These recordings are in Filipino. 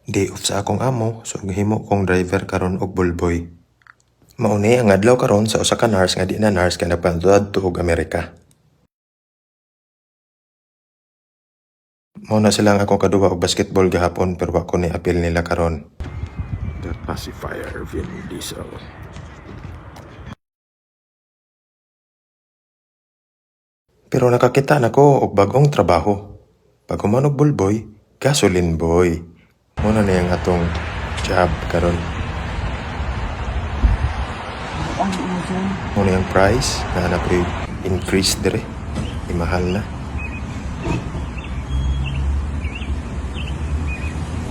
Day off sa akong amo, so gihimo kong driver karon og bulboy. Mauni ang adlaw karon sa usa ka nurse nga di na nurse kay nagpadto og Amerika. Mao na sila ang akong kaduwa og basketball gahapon pero wa ko ni apil nila karon. The pacifier Vin Diesel. Pero nakakita na ko og bagong trabaho. Pag human og bulboy, gasoline boy. Muna na yung atong job karon. Muna yung price na anak ko increase dire. Imahal na.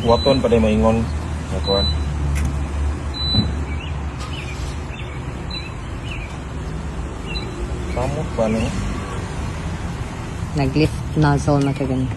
Waton pa din maingon. Nakuan. Samot pa no? Nag-lift nozzle na kagani.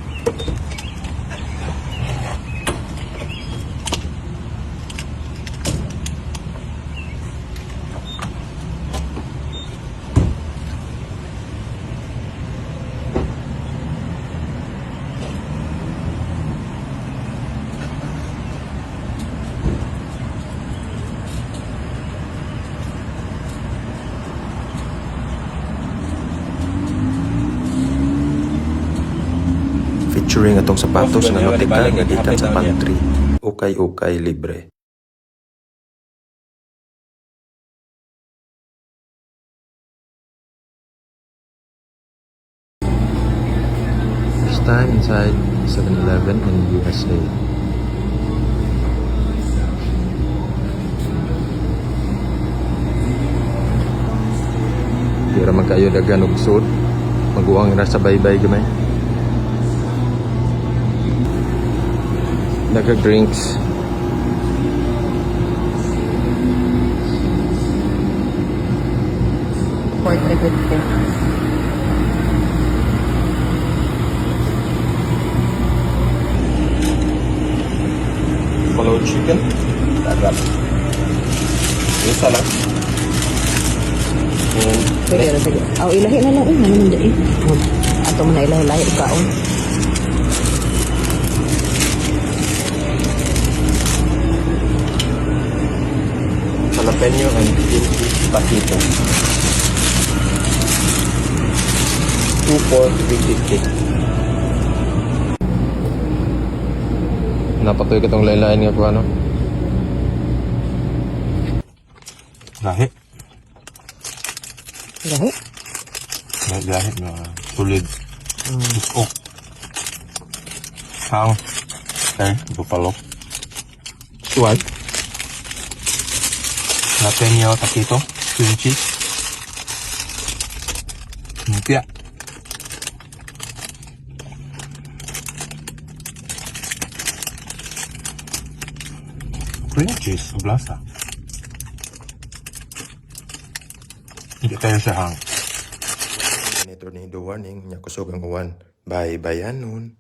Featuring atong sapatos nga notika nga gikan sa pantry. Ukay-ukay libre. First time inside 7-Eleven in USA. Di ra man kayo dagan og sud. Maguwang ra sa baybay gamay. Nagka-drinks. Pork good thing. Follow chicken. Agad. Isa lang. Sige. Aw, ilahi na lang. Ano naman dyan ato mo na ilahi-lahi ikaon. Jalapeno and kimchi taquito. 2 for 350. Napatoy ka tong lain-lain nga ko ano? Lahi. Ilahi? Lahi na tulid. Usok. Hang. Okay, bupalo. Suwan. Jalapeno, taquito, kimchi. Lumpia. Cream cheese, oblasa. Hindi tayo siya hang. Tornado warning, niya kusog ang uwan. Bye, bayan nun.